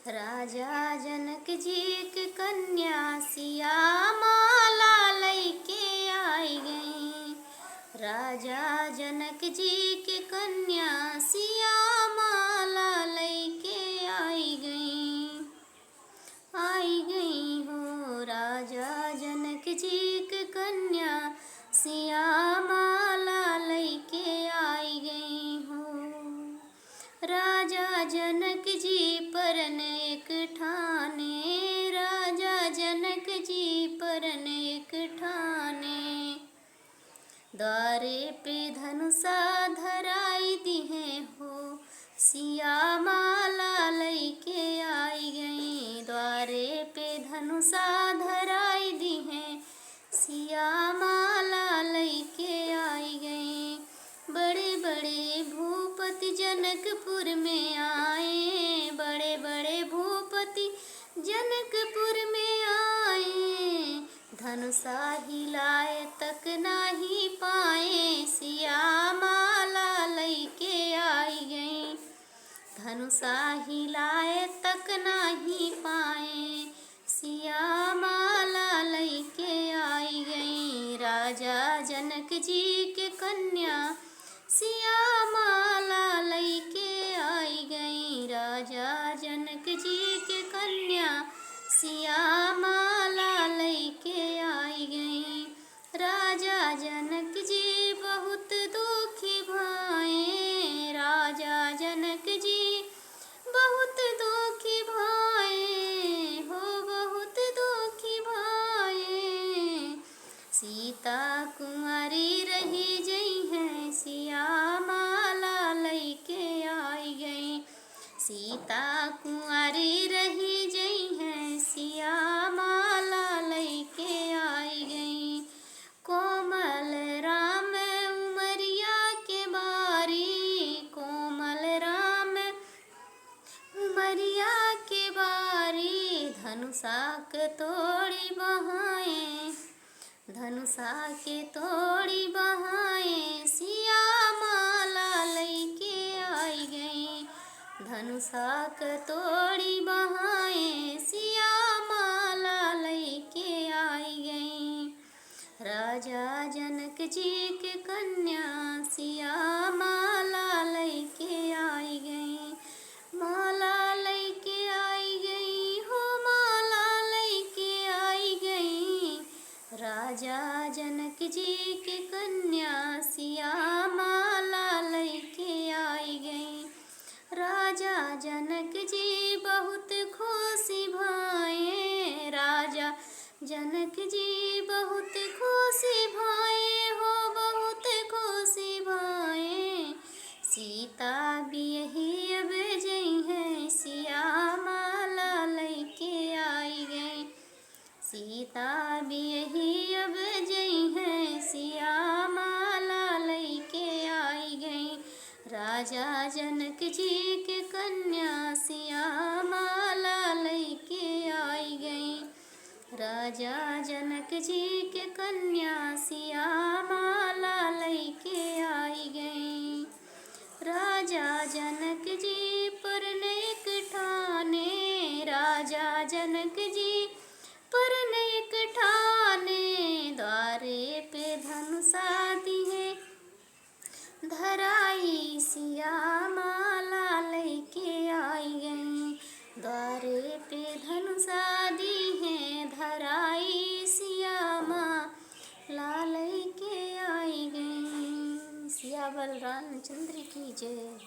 राजा जनक जी की कन्या सिया माला लैके आई गई। राजा जनक जी की कन्या सिया माला लैके आई गई हो। राजा जनक जी की कन्या सिया माला लैके आई गई हो। राजा जनक जी परन एक ठाने, राजा जनक जी परन एक ठाने। द्वारे पे धनुषा धराई दिहे हो, सिया माला लैके आई गई। द्वारे पे धनुषा धराई दिहे, सिया माला लैके आई गई। बड़े बड़े भूपति जनकपुर में आए, बड़े बड़े भूपति जनकपुर में आए। धनुषा हिलाए तक नाही पाए, सिया माला लैके आई गई। धनुषा हिलाए तक नाही पाए, सिया माला लैके आई गई। राजा जनक जी के कन्या सिया माला लैके आई गई। राजा जनक जी के कन्या सिया माला लैके आई गई। राजा जनक जी बहुत दुखी भाए, राजा जनक जी बहुत दुखी भाए हो, बहुत दुखी भाए। सीता कुंवारी रही जई है, सिया माला लैके आई गई। सीता कुंवारी रही जई है, सिया माला लैके आई गई। कोमल राम उमरिया के बारी, कोमल राम उमरिया के बारी। धनुषा के तोड़ी बहाए, धनुषा के तोड़ी बहाए, सिया माला लैके आई गई। धनुषा के तोड़ी बहाए, सिया माला लैके आई गई। राजा जनक जी के कन्या सिया माला लैके आई गई। माला लैके आई गई हो, माला लैके आई गई। राजा जनक जी की कन्या सिया माला लैके आई गई। राजा जनक जी बहुत खुशी भाए, राजा जनक जी बहुत खुशी भाए हो, बहुत खुशी भाए। सीता भी यही अब जई है, सिया माला लैके आई गई। सीता भी यही अब जई है, सिया माला लैके आई गई। राजा जनक जी के कन्या सिया माला लैके आई गई। राजा जनक जी के कन्या सिया माला लैके आई गई। राजा जनक जी परन एक ठाने, राजा जनक जी परन एक ठाने। द्वारे पे धनुषा दिहे धराई, सिया माला लैके आई गई। द्वारे पे धनुषा दिहे धराई, सिया माला लैके आई गई। सिया बलराम चंद्र की जय।